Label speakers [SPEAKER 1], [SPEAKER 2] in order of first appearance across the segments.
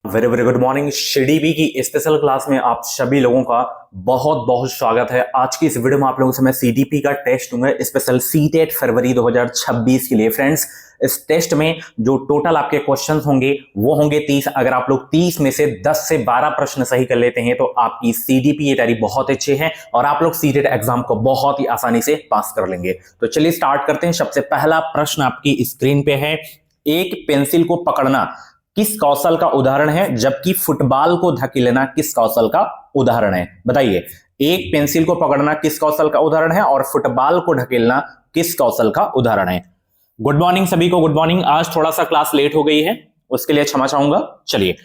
[SPEAKER 1] Very very good morning. CDP की special class में आप सभी लोगों का बहुत बहुत स्वागत है। आज की इस वीडियो में आप लोगों से मैं सीडीपी का टेस्ट दूंगा, स्पेशल सीटेट फरवरी 2026 के लिए। फ्रेंड्स, इस टेस्ट में जो टोटल आपके क्वेश्चंस होंगे वो होंगे 30। अगर आप लोग 30 में से 10 से 12 प्रश्न सही कर लेते हैं तो आपकी सीडीपी ये तैयारी बहुत अच्छी है और आप लोग सीटेट एग्जाम को बहुत ही आसानी से पास कर लेंगे। तो चलिए स्टार्ट करते हैं। सबसे पहला प्रश्न आपकी स्क्रीन पे है, एक पेंसिल को पकड़ना किस कौशल का उदाहरण है, जबकि फुटबॉल को धकेलना किस कौशल का उदाहरण है? बताइए, एक पेंसिल को पकड़ना किस कौशल का उदाहरण है और फुटबॉल को ढकेलना किस कौशल का उदाहरण है? गुड मॉर्निंग सभी को, गुड मॉर्निंग। आज थोड़ा सा क्लास लेट हो गई है, उसके लिए क्षमा चाहूंगा। चलिए,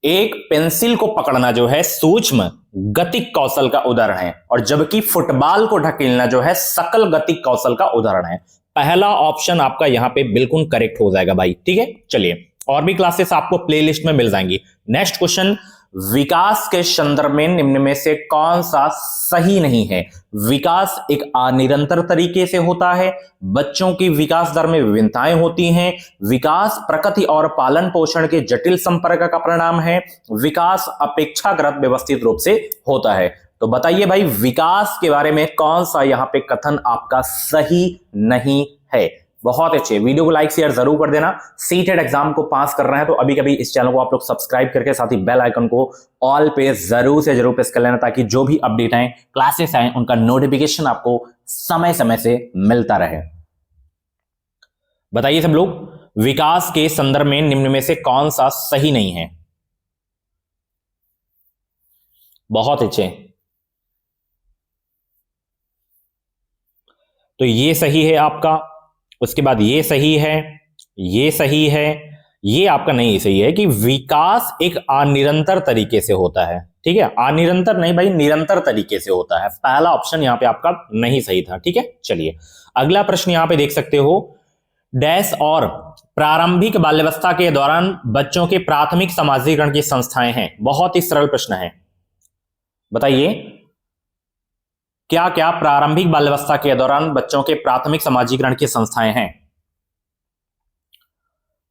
[SPEAKER 1] एक पेंसिल को पकड़ना जो है सूक्ष्म गतिक कौशल का उदाहरण है और जबकि फुटबॉल को ढकेलना जो है सकल गतिक कौशल का उदाहरण है। पहला ऑप्शन आपका यहां पे बिल्कुल करेक्ट हो जाएगा भाई। ठीक है, चलिए और भी क्लासेस आपको प्लेलिस्ट में मिल जाएंगी। नेक्स्ट क्वेश्चन, विकास के संदर्भ में निम्न में से कौन सा सही नहीं है? विकास एक अनिरंतर तरीके से होता है, बच्चों की विकास दर में विभिन्नताएं होती हैं, विकास प्रकृति और पालन पोषण के जटिल संपर्क का परिणाम है, विकास अपेक्षाकृत व्यवस्थित रूप से होता है। तो बताइए भाई, विकास के बारे में कौन सा यहां पे कथन आपका सही नहीं है? बहुत अच्छे, वीडियो को लाइक शेयर जरूर कर देना। सीटेट एग्जाम को पास कर रहे हैं तो अभी कभी इस चैनल को आप लोग सब्सक्राइब करके साथ ही बेल आइकन को ऑल पे जरूर से जरूर प्रेस कर लेना, ताकि जो भी अपडेट आए, क्लासेस आए, उनका नोटिफिकेशन आपको समय समय से मिलता रहे। बताइए सब लोग, विकास के संदर्भ में निम्न में से कौन सा सही नहीं है? बहुत अच्छे, तो ये सही है आपका, उसके बाद ये सही है, ये सही है, ये आपका नहीं सही है कि विकास एक अनिरंतर तरीके से होता है। ठीक है, अनिरंतर नहीं भाई, निरंतर तरीके से होता है। पहला ऑप्शन यहां पे आपका नहीं सही था। ठीक है, चलिए अगला प्रश्न यहां पे देख सकते हो, डैश और प्रारंभिक बाल्यावस्था के दौरान बच्चों के प्राथमिक समाजीकरण की संस्थाएं हैं। बहुत ही सरल प्रश्न है, बताइए क्या क्या प्रारंभिक बाल्यावस्था के दौरान बच्चों के प्राथमिक समाजीकरण की संस्थाएं हैं?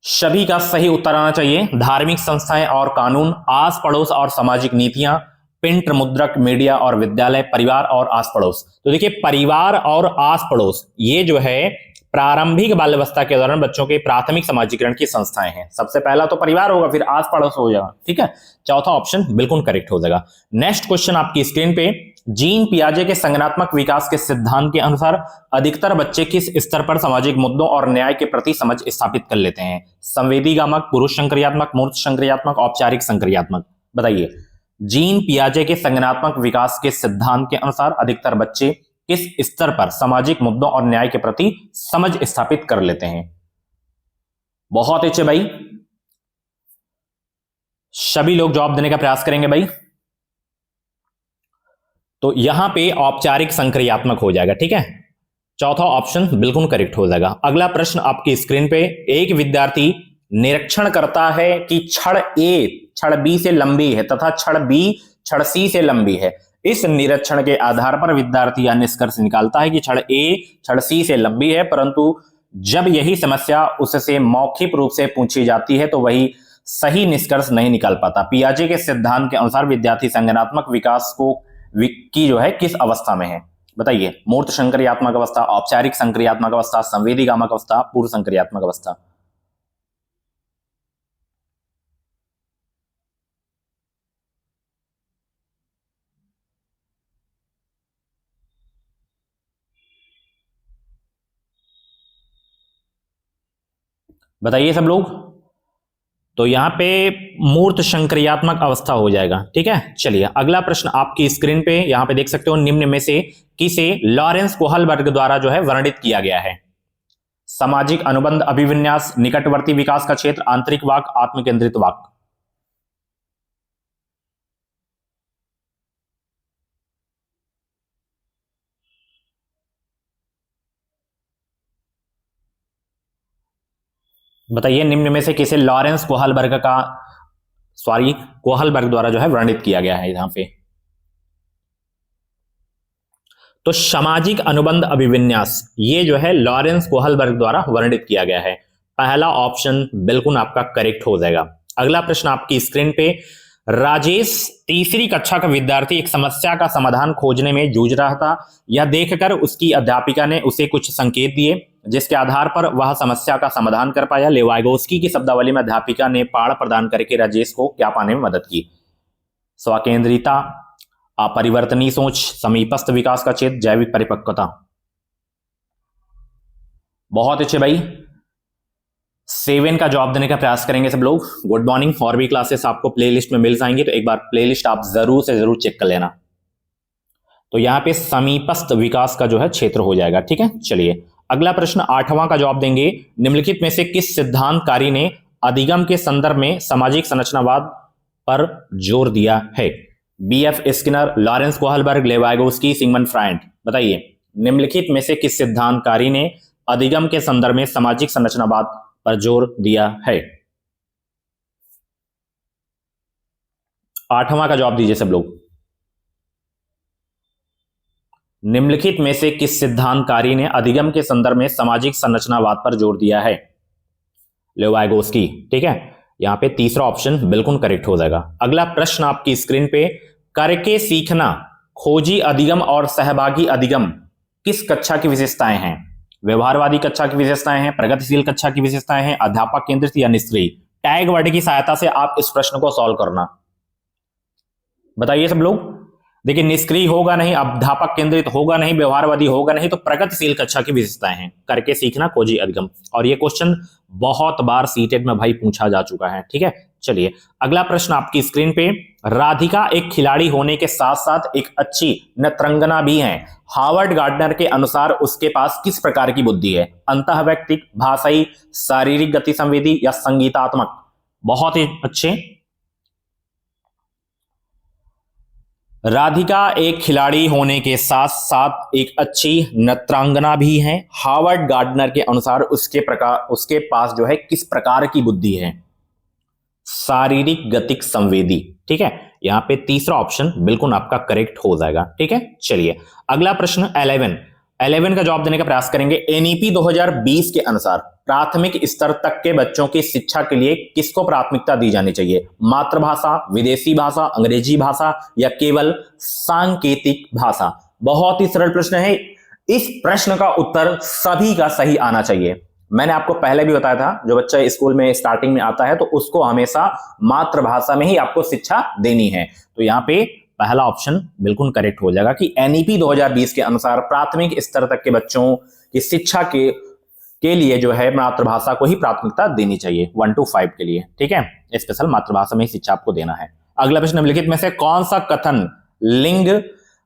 [SPEAKER 1] सभी का सही उत्तर आना चाहिए। धार्मिक संस्थाएं और कानून, आस पड़ोस और सामाजिक नीतियां, प्रिंट मुद्रक मीडिया और विद्यालय, परिवार और आस पड़ोस। तो देखिए, परिवार और आस पड़ोस ये जो है प्रारंभिक बाल्यावस्था के दौरान बच्चों के प्राथमिक समाजीकरण की संस्थाएं हैं। सबसे पहला तो परिवार होगा, फिर आस पड़ोस हो जाएगा। ठीक है, चौथा ऑप्शन बिल्कुल करेक्ट हो जाएगा। नेक्स्ट क्वेश्चन आपकी स्क्रीन पे, जीन पियाजे के संज्ञानात्मक विकास के सिद्धांत के अनुसार अधिकतर बच्चे किस स्तर पर सामाजिक मुद्दों और न्याय के प्रति समझ स्थापित कर लेते हैं? संवेदीगामक, पुरुष संक्रियात्मक, मूर्त संक्रियात्मक, औपचारिक संक्रियात्मक। बताइए, जीन पियाजे के संज्ञानात्मक विकास के सिद्धांत के अनुसार अधिकतर बच्चे किस स्तर पर सामाजिक मुद्दों और न्याय के प्रति समझ स्थापित कर लेते हैं? बहुत अच्छे भाई, सभी लोग जवाब देने का प्रयास करेंगे भाई। तो यहां पे औपचारिक संक्रियात्मक हो जाएगा। ठीक है, चौथा ऑप्शन बिल्कुल करेक्ट हो जाएगा। अगला प्रश्न आपकी स्क्रीन पे, एक विद्यार्थी निरीक्षण करता है कि छड़ ए छड़ बी से लंबी है तथा छड़ बी छड़ सी से लंबी है। इस निरीक्षण के आधार पर विद्यार्थी यह निष्कर्ष निकालता है कि छड़ ए छड़ सी से लंबी है, परंतु जब यही समस्या उससे मौखिक रूप से पूछी जाती है तो वही सही निष्कर्ष नहीं निकाल पाता। पियाजे के सिद्धांत के अनुसार विद्यार्थी संज्ञानात्मक विकास की जो है किस अवस्था में है? बताइए, मूर्त संक्रियात्मक अवस्था, औपचारिक संक्रियात्मक अवस्था, संवेदीगामक अवस्था, पूर्व संक्रियात्मक अवस्था। बताइए सब लोग। तो यहां पे मूर्त संक्रियात्मक अवस्था हो जाएगा। ठीक है, चलिए अगला प्रश्न आपकी स्क्रीन पे यहां पे देख सकते हो, निम्न में से किसे लॉरेंस कोहलबर्ग द्वारा जो है वर्णित किया गया है? सामाजिक अनुबंध, अभिविन्यास, निकटवर्ती विकास का क्षेत्र, आंतरिक वाक, आत्मकेंद्रित वाक। बताइए, निम्न में से किसे लॉरेंस कोहलबर्ग द्वारा जो है वर्णित किया गया है यहां पे? तो सामाजिक अनुबंध अभिविन्यास ये जो है लॉरेंस कोहलबर्ग द्वारा वर्णित किया गया है। पहला ऑप्शन बिल्कुल आपका करेक्ट हो जाएगा। अगला प्रश्न आपकी स्क्रीन पे, राजेश तीसरी कक्षा का विद्यार्थी एक समस्या का समाधान खोजने में जूझ रहा था। यह देखकर उसकी अध्यापिका ने उसे कुछ संकेत दिए जिसके आधार पर वह समस्या का समाधान कर पाया। लेवाइगोस्की की शब्दावली में अध्यापिका ने पाठ प्रदान करके राजेश को क्या पाने में मदद की? स्वकेंद्रिता, अपरिवर्तनीय सोच, समीपस्थ विकास का क्षेत्र, जैविक परिपक्वता। बहुत अच्छे भाई, 7 का जवाब देने का प्रयास करेंगे सब लोग। Good morning. और भी क्लासेस आपको प्लेलिस्ट में मिल जाएंगे, तो एक बार प्लेलिस्ट आप जरूर से जरूर चेक कर लेना। तो यहां पे समीपस्थ विकास का जो है क्षेत्र हो जाएगा। ठीक है, चलिए अगला प्रश्न 8वां का जवाब देंगे। निम्नलिखित में से किस सिद्धांतकारी ने अधिगम के संदर्भ में सामाजिक संरचनावाद पर जोर दिया है? B.F. Skinner, Lawrence Kohlberg, Vygotsky, Sigmund Freud. बताइए, निम्नलिखित में से किस सिद्धांतकारी ने अधिगम के संदर्भ में सामाजिक संरचनावाद पर जोर दिया है? 8वां का जवाब दीजिए सब लोग। निम्नलिखित में से किस सिद्धांतकारी ने अधिगम के संदर्भ में सामाजिक संरचनावाद पर जोर दिया है? लेवाइगोस्की। ठीक है, यहां पे तीसरा ऑप्शन बिल्कुल करेक्ट हो जाएगा। अगला प्रश्न आपकी स्क्रीन पे, करके सीखना, खोजी अधिगम और सहभागी अधिगम किस कक्षा की विशेषताएं हैं? व्यवहारवादी कक्षा की विशेषताएं हैं, प्रगतिशील कक्षा की विशेषताएं हैं, अध्यापक केंद्रित या निष्क्रिय? टैग वर्ड की सहायता से आप इस प्रश्न को सॉल्व करना। बताइए सब लोग। देखिए, निष्क्रिय होगा नहीं, अध्यापक केंद्रित होगा नहीं, व्यवहारवादी होगा नहीं, तो प्रगतिशील कक्षा की विशेषताएं हैं, करके सीखना, खोजी अधिगम। और ये क्वेश्चन बहुत बार सीटेट में भाई पूछा जा चुका है। ठीक है, चलिए अगला प्रश्न आपकी स्क्रीन पे, राधिका एक खिलाड़ी होने के साथ साथ एक अच्छी नृत्यांगना भी है। हार्वर्ड गार्डनर के अनुसार उसके पास किस प्रकार की बुद्धि है? अंतःवैयक्तिक, भाषाई, शारीरिक गति संवेदी या संगीतात्मक? बहुत ही अच्छे। राधिका एक खिलाड़ी होने के साथ साथ एक अच्छी नृत्यांगना भी है। हार्वर्ड गार्डनर के अनुसार उसके पास जो है किस प्रकार की बुद्धि है? शारीरिक गतिक संवेदी। ठीक है, यहां पे तीसरा ऑप्शन बिल्कुल आपका करेक्ट हो जाएगा। ठीक है, चलिए अगला प्रश्न 11 का जवाब देने का प्रयास करेंगे। एनईपी 2020 के अनुसार प्राथमिक स्तर तक के बच्चों की शिक्षा के लिए किसको प्राथमिकता दी जानी चाहिए? मातृभाषा, विदेशी भाषा, अंग्रेजी भाषा या केवल सांकेतिक भाषा? बहुत ही सरल प्रश्न है। इस प्रश्न का उत्तर सभी का सही आना चाहिए। मैंने आपको पहले भी बताया था, जो बच्चा स्कूल में स्टार्टिंग में आता है तो उसको हमेशा मातृभाषा में ही आपको शिक्षा देनी है। तो यहां पे पहला ऑप्शन बिल्कुल करेक्ट हो जाएगा कि एनईपी 2020 के अनुसार प्राथमिक स्तर तक के बच्चों की शिक्षा के लिए जो है मातृभाषा को ही प्राथमिकता देनी चाहिए, 1 to 5 के लिए। ठीक है, स्पेशल मातृभाषा में ही शिक्षा आपको देना है। अगला प्रश्न, निम्नलिखित में से कौन सा कथन लिंग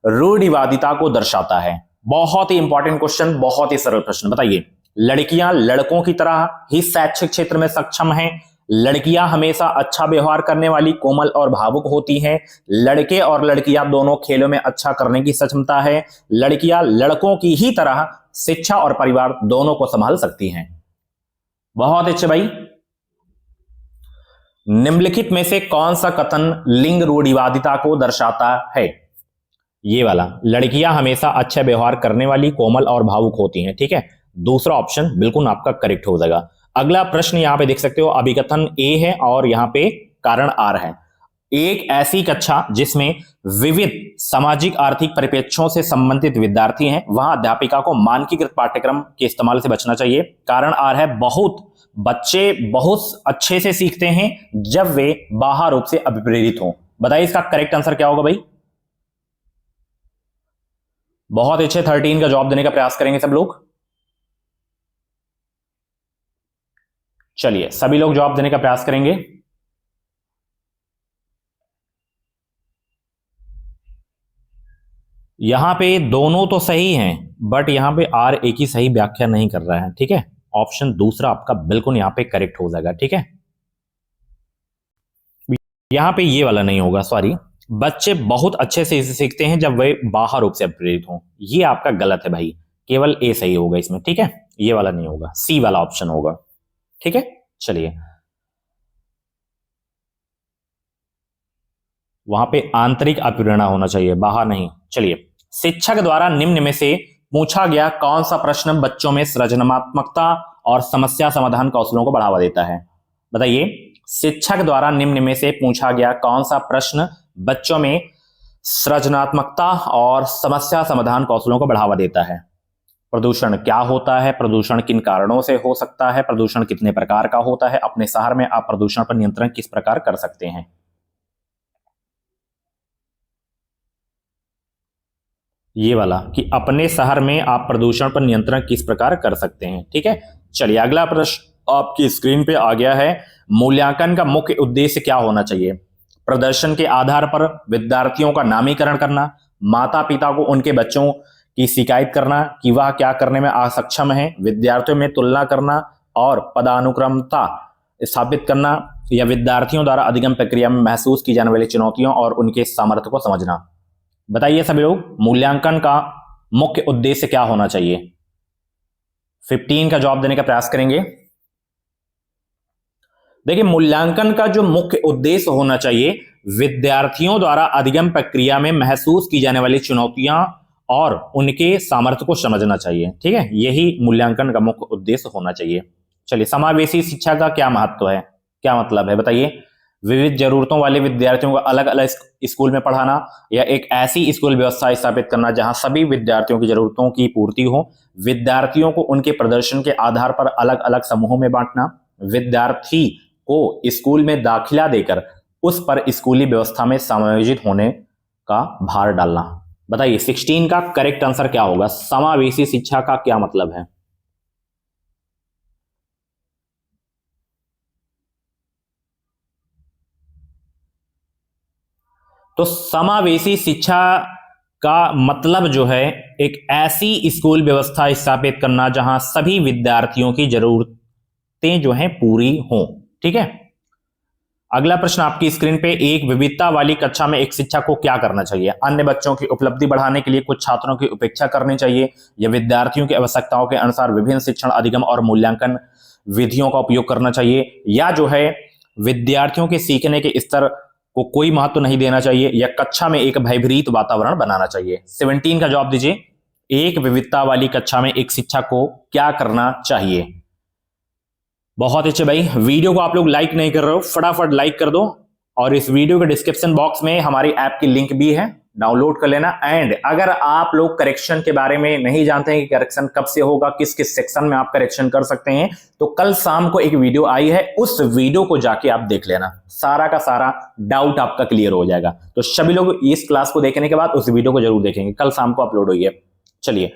[SPEAKER 1] रूढ़िवादिता को दर्शाता है? बहुत ही इंपॉर्टेंट क्वेश्चन, बहुत ही सरल प्रश्न। बताइए, लड़कियां लड़कों की तरह ही शैक्षिक क्षेत्र में सक्षम हैं। लड़कियां हमेशा अच्छा व्यवहार करने वाली, कोमल और भावुक होती हैं। लड़के और लड़कियां दोनों खेलों में अच्छा करने की क्षमता है। लड़कियां लड़कों की ही तरह शिक्षा और परिवार दोनों को संभाल सकती हैं। बहुत अच्छे भाई। निम्नलिखित में से कौन सा कथन लिंग रूढ़िवादिता को दर्शाता है? ये वाला, लड़कियां हमेशा अच्छा व्यवहार करने वाली, कोमल और भावुक होती हैं। ठीक है, दूसरा ऑप्शन बिल्कुल आपका करेक्ट हो जाएगा। अगला प्रश्न यहां पे देख सकते हो, अभिकथन ए है और यहां पे कारण आर है। एक ऐसी कक्षा जिसमें विविध सामाजिक आर्थिक परिप्रेक्ष्यों से संबंधित विद्यार्थी हैं, वहां अध्यापिका को मानकीकृत पाठ्यक्रम के इस्तेमाल से बचना चाहिए। कारण आर है, बच्चे बहुत अच्छे से सीखते हैं जब वे बाह्य रूप से अभिप्रेरित हों। बताइए इसका करेक्ट आंसर क्या होगा भाई? बहुत अच्छे, 13 का जवाब देने का प्रयास करेंगे सब लोग। चलिए सभी लोग जवाब देने का प्रयास करेंगे। यहां पे दोनों तो सही हैं, बट यहां पे आर एक ही सही व्याख्या नहीं कर रहा है। ठीक है, ऑप्शन दूसरा आपका बिल्कुल यहां पे करेक्ट हो जाएगा। ठीक है, यहां पे ये वाला नहीं होगा, सॉरी। बच्चे बहुत अच्छे से इसे सीखते हैं जब वे बाह्य रूप से प्रेरित हों, ये आपका गलत है भाई। केवल ए सही होगा इसमें। ठीक है, ये वाला नहीं होगा, सी वाला ऑप्शन होगा। ठीक है, चलिए वहां पे आंतरिक अप्रेरणा होना चाहिए, बाहर नहीं। चलिए, शिक्षक द्वारा निम्न में से पूछा गया कौन सा प्रश्न बच्चों में सृजनात्मकता और समस्या समाधान कौशलों को बढ़ावा देता है? बताइए, शिक्षक द्वारा निम्न में से पूछा गया कौन सा प्रश्न बच्चों में सृजनात्मकता और समस्या समाधान कौशलों को बढ़ावा देता है? प्रदूषण क्या होता है? प्रदूषण किन कारणों से हो सकता है? प्रदूषण कितने प्रकार का होता है? अपने शहर में आप प्रदूषण पर नियंत्रण किस प्रकार कर सकते हैं? ये वाला कि अपने शहर में आप प्रदूषण पर नियंत्रण किस प्रकार कर सकते हैं। ठीक है, चलिए अगला प्रश्न आपकी स्क्रीन पे आ गया है। मूल्यांकन का मुख्य उद्देश्य क्या होना चाहिए? प्रदर्शन के आधार पर विद्यार्थियों का नामीकरण करना, माता पिता को उनके बच्चों की शिकायत करना कि वह क्या करने में असक्षम है, विद्यार्थियों में तुलना करना और पदानुक्रमता स्थापित करना, या विद्यार्थियों द्वारा अधिगम प्रक्रिया में महसूस की जाने वाली चुनौतियों और उनके सामर्थ्य को समझना। बताइए सभी लोग, मूल्यांकन का मुख्य उद्देश्य क्या होना चाहिए? 15 का जवाब देने का प्रयास करेंगे। देखिए, मूल्यांकन का जो मुख्य उद्देश्य होना चाहिए, विद्यार्थियों द्वारा अधिगम प्रक्रिया में महसूस की जाने वाली चुनौतियां और उनके सामर्थ्य को समझना चाहिए। ठीक है, यही मूल्यांकन का मुख्य उद्देश्य होना चाहिए। चलिए, समावेशी शिक्षा का क्या महत्व है, क्या मतलब है बताइए? विविध जरूरतों वाले विद्यार्थियों को अलग अलग स्कूल में पढ़ाना, या एक ऐसी स्कूल व्यवस्था स्थापित करना जहां सभी विद्यार्थियों की जरूरतों की पूर्ति हो, विद्यार्थियों को उनके प्रदर्शन के आधार पर अलग अलग समूहों में बांटना, विद्यार्थी को स्कूल में दाखिला देकर उस पर स्कूली व्यवस्था में समायोजित होने का भार डालना। बताइए 16 का करेक्ट आंसर क्या होगा? समावेशी शिक्षा का क्या मतलब है? तो समावेशी शिक्षा का मतलब जो है, एक ऐसी स्कूल व्यवस्था स्थापित करना जहां सभी विद्यार्थियों की जरूरतें जो हैं पूरी हों। ठीक है, अगला प्रश्न आपकी स्क्रीन पे, एक विविधता वाली कक्षा में एक शिक्षक को क्या करना चाहिए? अन्य बच्चों की उपलब्धि बढ़ाने के लिए कुछ छात्रों की उपेक्षा करनी चाहिए, या विद्यार्थियों की आवश्यकताओं के अनुसार विभिन्न शिक्षण अधिगम और मूल्यांकन विधियों का उपयोग करना चाहिए, या जो है विद्यार्थियों के सीखने के स्तर को कोई महत्व नहीं देना चाहिए, या कक्षा में एक भयभीत वातावरण बनाना चाहिए? 17 का जवाब दीजिए। एक विविधता वाली कक्षा में एक शिक्षक को क्या करना चाहिए? बहुत अच्छे भाई, वीडियो को आप लोग लाइक नहीं कर रहे हो, फटाफट लाइक कर दो, और इस वीडियो के डिस्क्रिप्शन बॉक्स में हमारी ऐप की लिंक भी है, डाउनलोड कर लेना। एंड अगर आप लोग करेक्शन के बारे में नहीं जानते हैं कि करेक्शन कब से होगा, किस किस सेक्शन में आप करेक्शन कर सकते हैं, तो कल शाम को एक वीडियो आई है, उस वीडियो को जाके आप देख लेना, सारा का सारा डाउट आपका क्लियर हो जाएगा। तो सभी लोग इस क्लास को देखने के बाद उस वीडियो को जरूर देखेंगे, कल शाम को अपलोड हुई है। चलिए,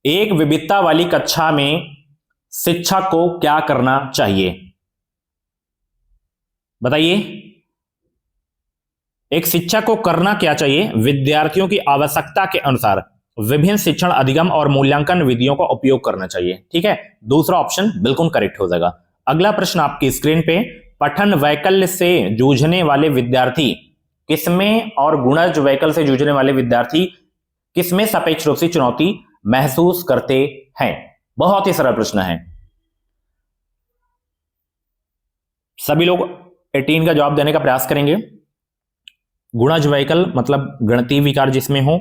[SPEAKER 1] एक विविधता वाली कक्षा में शिक्षक को क्या करना चाहिए? बताइए, एक शिक्षक को करना क्या चाहिए? विद्यार्थियों की आवश्यकता के अनुसार विभिन्न शिक्षण अधिगम और मूल्यांकन विधियों का उपयोग करना चाहिए। ठीक है, दूसरा ऑप्शन बिल्कुल करेक्ट हो जाएगा। अगला प्रश्न आपकी स्क्रीन पे, पठन वैकल्य से जूझने वाले विद्यार्थी किसमें, और गुणज वैकल्य से जूझने वाले विद्यार्थी किसमें सापेक्ष रूप से चुनौती महसूस करते हैं? बहुत ही सरल प्रश्न है, सभी लोग 18 का जवाब देने का प्रयास करेंगे। गुणज वैकल्य मतलब गणितीय विकार जिसमें हो,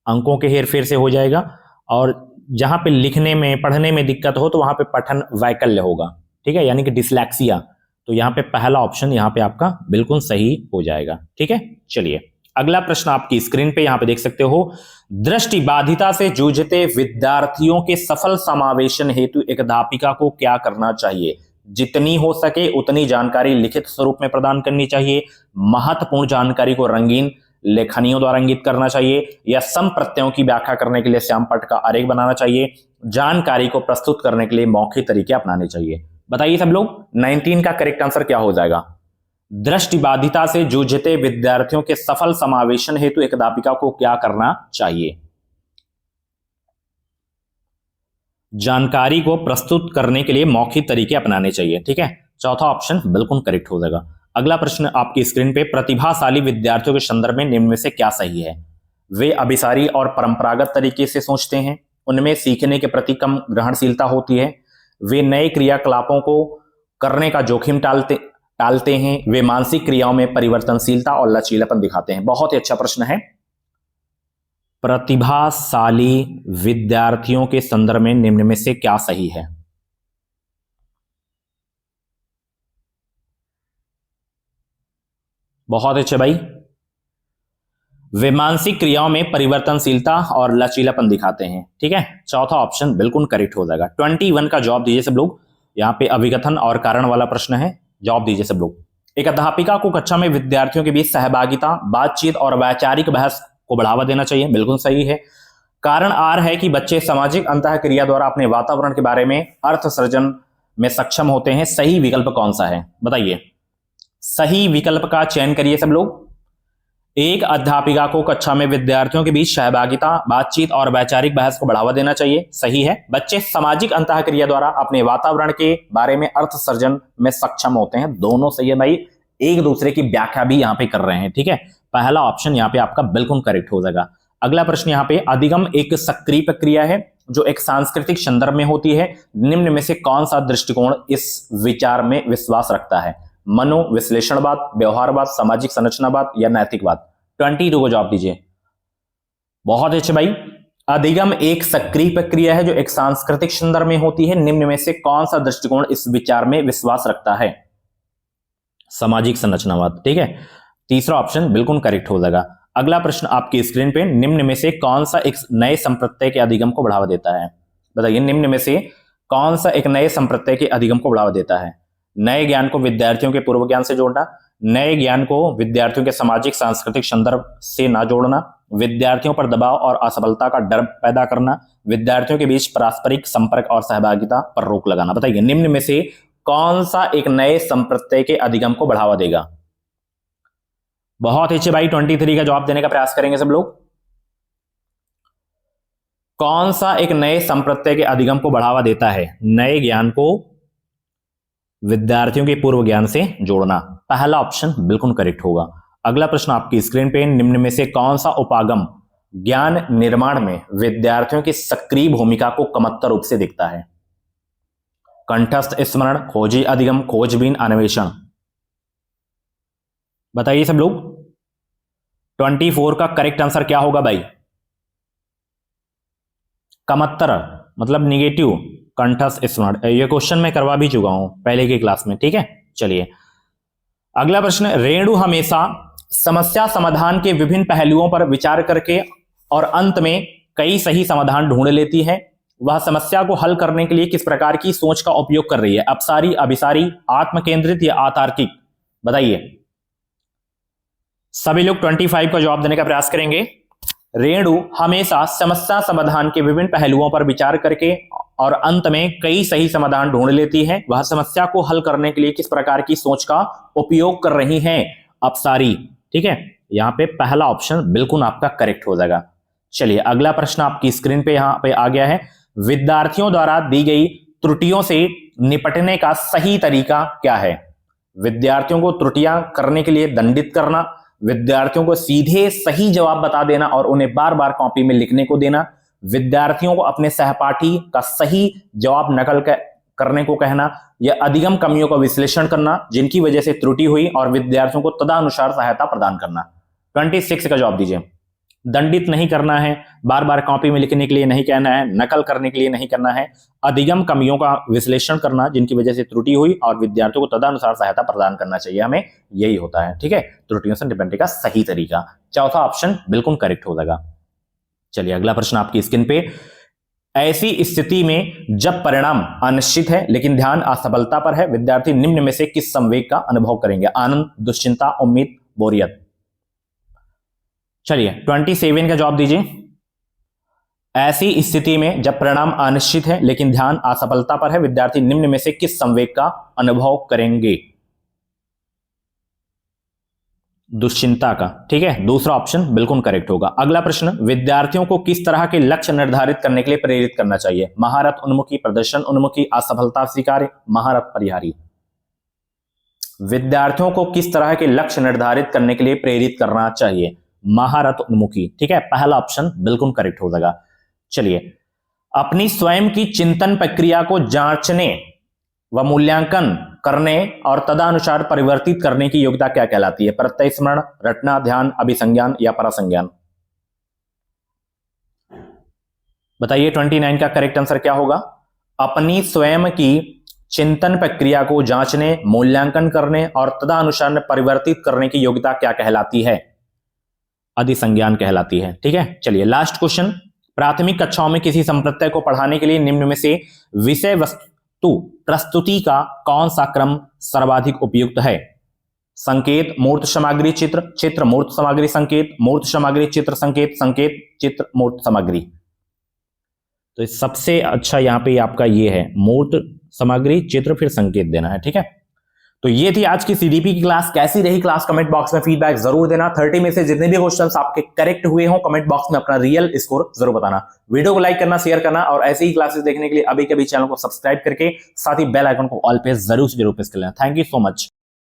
[SPEAKER 1] अंकों के हेरफेर से हो जाएगा, और जहां पे लिखने में पढ़ने में दिक्कत हो तो वहां पे पठन वैकल्य होगा। ठीक है, यानी कि डिसलेक्सिया। तो यहां पे पहला ऑप्शन यहां पे आपका बिल्कुल सही हो जाएगा। ठीक है, चलिए अगला प्रश्न आपकी स्क्रीन पे यहां पे देख सकते हो, दृष्टिबाधिता से जूझते विद्यार्थियों के सफल समावेशन हेतु एक अध्यापिका को क्या करना चाहिए? जितनी हो सके उतनी जानकारी लिखित स्वरूप में प्रदान करनी चाहिए, महत्वपूर्ण जानकारी को रंगीन लेखनियों द्वारा इंगित करना चाहिए, या सम प्रत्ययों की व्याख्या करने के लिए श्यामपट्ट का आरेख बनाना चाहिए, जानकारी को प्रस्तुत करने के लिए मौखिक तरीके अपनाने चाहिए? बताइए सब लोग, 19 का करेक्ट आंसर क्या हो जाएगा? दृष्टिबाधिता से जूझते विद्यार्थियों के सफल समावेशन हेतु एक अध्यापिका को क्या करना चाहिए? जानकारी को प्रस्तुत करने के लिए मौखिक तरीके अपनाने चाहिए। ठीक है, चौथा ऑप्शन बिल्कुल करेक्ट हो जाएगा। अगला प्रश्न आपकी स्क्रीन पे, प्रतिभाशाली विद्यार्थियों के संदर्भ में निम्न में से क्या सही है? वे अभिसारी और परंपरागत तरीके से सोचते हैं, उनमें सीखने के प्रति कम ग्रहणशीलता होती है, वे नए क्रियाकलापों को करने का जोखिम टालते हैं, वे मानसिक क्रियाओं में परिवर्तनशीलता और लचीलापन दिखाते हैं। बहुत ही अच्छा प्रश्न है। प्रतिभाशाली विद्यार्थियों के संदर्भ में निम्न में से क्या सही है? बहुत अच्छे भाई। वे मानसिक क्रियाओं में परिवर्तनशीलता और लचीलापन दिखाते हैं। ठीक है, चौथा ऑप्शन बिल्कुल करेक्ट हो जाएगा। 21 का जवाब दीजिए सब लोग। यहाँ पे अभिकथन और कारण वाला प्रश्न है, जवाब दीजिए सब लोग। एक अध्यापिका को कक्षा में विद्यार्थियों के बीच सहभागिता, बातचीत और वैचारिक बहस को बढ़ावा देना चाहिए। बिल्कुल सही है। कारण आर है कि बच्चे सामाजिक अंतःक्रिया द्वारा अपने वातावरण के बारे में अर्थ सृजन में सक्षम होते हैं। सही विकल्प कौन सा है बताइए? सही विकल्प का चयन करिए सब लोग। एक अध्यापिका को कक्षा में विद्यार्थियों के बीच सहभागिता, बातचीत और वैचारिक बहस को बढ़ावा देना चाहिए। सही है। बच्चे सामाजिक अंतःक्रिया द्वारा अपने वातावरण के बारे में अर्थ सृजन में सक्षम होते हैं। दोनों सही है भाई, एक दूसरे की व्याख्या भी यहां पे कर रहे हैं। ठीक है, पहला ऑप्शन यहां पे आपका बिल्कुल करेक्ट हो जाएगा। अगला प्रश्न यहां पे, अधिगम एक सक्रिय प्रक्रिया है जो एक सांस्कृतिक संदर्भ में होती है। निम्न में से कौन सा दृष्टिकोण इस विचार में विश्वास रखता है? मनोविश्लेषणवाद, व्यवहारवाद, सामाजिक संरचनावाद या नैतिकवाद? 22 को जवाब दीजिए। बहुत अच्छे भाई। अधिगम एक सक्रिय प्रक्रिया है जो एक सांस्कृतिक संदर्भ में होती है। निम्न में से कौन सा दृष्टिकोण इस विचार में विश्वास रखता है? सामाजिक संरचनावाद। ठीक है, तीसरा ऑप्शन बिल्कुल करेक्ट हो जाएगा। अगला प्रश्न आपकी स्क्रीन पे, निम्न में से कौन सा एक नए संप्रत्यय के अधिगम को बढ़ावा देता है? बताइए, निम्न में से कौन सा एक नए संप्रत्यय के अधिगम को बढ़ावा देता है? नए ज्ञान को विद्यार्थियों के पूर्व ज्ञान से जोड़ना, नए ज्ञान को विद्यार्थियों के सामाजिक सांस्कृतिक संदर्भ से ना जोड़ना, विद्यार्थियों पर दबाव और असफलता का डर पैदा करना, विद्यार्थियों के बीच पारस्परिक संपर्क और सहभागिता पर रोक लगाना। बताइए, निम्न में से कौन सा एक नए संप्रत्यय के अधिगम को बढ़ावा देगा? बहुत अच्छे भाई, 23 का जवाब देने का प्रयास करेंगे सब लोग। कौन सा एक नए संप्रत्यय के अधिगम को बढ़ावा देता है? नए ज्ञान को विद्यार्थियों के पूर्व ज्ञान से जोड़ना। पहला ऑप्शन बिल्कुल करेक्ट होगा। अगला प्रश्न आपकी स्क्रीन पे, निम्न में से कौन सा उपागम ज्ञान निर्माण में विद्यार्थियों की सक्रिय भूमिका को कमतर रूप से दिखता है? कंठस्थ स्मरण, खोजी अधिगम, खोजबीन, अन्वेषण? बताइए सब लोग। 24 का करेक्ट आंसर क्या होगा भाई? कमत्तर मतलब निगेटिव, कंठस्थ स्मरण। ये क्वेश्चन मैं करवा भी चुका हूं पहले की क्लास में। ठीक है, चलिए अगला प्रश्न। रेणु हमेशा समस्या समाधान के विभिन्न पहलुओं पर विचार करके और अंत में कई सही समाधान ढूंढ लेती है। वह समस्या को हल करने के लिए किस प्रकार की सोच का उपयोग कर रही है? अपसारी, अभिसारी, आत्मकेंद्रित या अतार्किक? बताइए। सभी लोग 25 का जवाब देने का प्रयास करेंगे। रेणु हमेशा समस्या समाधान के विभिन्न पहलुओं पर विचार करके और अंत में कई सही समाधान ढूंढ लेती है। वह समस्या को हल करने के लिए किस प्रकार की सोच का उपयोग कर रही है? अपसारी। ठीक है, यहां पे पहला ऑप्शन बिल्कुल आपका करेक्ट हो जाएगा। चलिए अगला प्रश्न आपकी स्क्रीन पे यहां पे आ गया है। विद्यार्थियों द्वारा दी गई त्रुटियों से निपटने का सही तरीका क्या है? विद्यार्थियों को त्रुटियां करने के लिए दंडित करना, विद्यार्थियों को सीधे सही जवाब बता देना और उन्हें बार बार कॉपी में लिखने को देना, विद्यार्थियों को अपने सहपाठी का सही जवाब नकल करने को कहना, या अधिगम कमियों का विश्लेषण करना जिनकी वजह से त्रुटि हुई और विद्यार्थियों को तदनुसार सहायता प्रदान करना। 26 का जवाब दीजिए। दंडित नहीं करना है, बार बार कॉपी में लिखने के लिए नहीं कहना है, नकल करने के लिए नहीं करना है, अधिगम कमियों का विश्लेषण करना जिनकी वजह से त्रुटि हुई और विद्यार्थियों को तदनुसार सहायता प्रदान करना चाहिए। हमें यही होता है। ठीक है, त्रुटियों से निपटने का सही तरीका। चौथा ऑप्शन बिल्कुल करेक्ट हो जाएगा। चलिए अगला प्रश्न आपकी स्क्रीन पे। ऐसी स्थिति में जब परिणाम अनिश्चित है लेकिन ध्यान असफलता पर है, विद्यार्थी निम्न में से किस संवेग का अनुभव करेंगे? आनंद, दुश्चिंता, उम्मीद, बोरियत? चलिए 27 का जवाब दीजिए। ऐसी स्थिति में जब परिणाम अनिश्चित है लेकिन ध्यान असफलता पर है, विद्यार्थी निम्न में से किस संवेग का अनुभव करेंगे? दुश्चिंता का। ठीक है, दूसरा ऑप्शन बिल्कुल करेक्ट होगा। अगला प्रश्न। विद्यार्थियों को किस तरह के लक्ष्य निर्धारित करने के लिए प्रेरित करना चाहिए? महारत उन्मुखी, प्रदर्शन उन्मुखी, असफलता स्वीकार्य, महारत परिहारी? विद्यार्थियों को किस तरह के लक्ष्य निर्धारित करने के लिए प्रेरित करना चाहिए? महारत उन्मुखी। ठीक है, पहला ऑप्शन बिल्कुल करेक्ट हो जाएगा। चलिए, अपनी स्वयं की चिंतन प्रक्रिया को जांचने व मूल्यांकन करने और तदनुसार परिवर्तित करने की योग्यता क्या कहलाती है? प्रत्यय स्मरण, रटना, ध्यान, अभिसंज्ञान या परसंज्ञान? बताइए 29 का करेक्ट आंसर क्या होगा? अपनी स्वयं की चिंतन प्रक्रिया को जांचने, मूल्यांकन करने और तदनुसार परिवर्तित करने की योग्यता क्या कहलाती है? अधिसंज्ञान कहलाती है। ठीक है, चलिए लास्ट क्वेश्चन। प्राथमिक कक्षाओं में किसी संप्रत्यय को पढ़ाने के लिए निम्न में से विषय वस्तु प्रस्तुति का कौन सा क्रम सर्वाधिक उपयुक्त है? संकेत, मूर्त सामग्री, चित्र, चित्र मूर्त सामग्री, संकेत, मूर्त सामग्री, चित्र, संकेत, संकेत, चित्र, मूर्त सामग्री। तो सबसे अच्छा यहां पे आपका ये है, मूर्त सामग्री, चित्र, फिर संकेत देना है। ठीक है, तो ये थी आज की सीडीपी की क्लास। कैसी रही क्लास कमेंट बॉक्स में फीडबैक जरूर देना। 30 में से जितने भी क्वेश्चंस आपके करेक्ट हुए हो कमेंट बॉक्स में अपना रियल स्कोर जरूर बताना। वीडियो को लाइक करना, शेयर करना और ऐसे ही क्लासेस देखने के लिए अभी के अभी चैनल को सब्सक्राइब करके साथ ही बेल आइकन को ऑल पे जरूर प्रेस कर लेना। Thank you so much.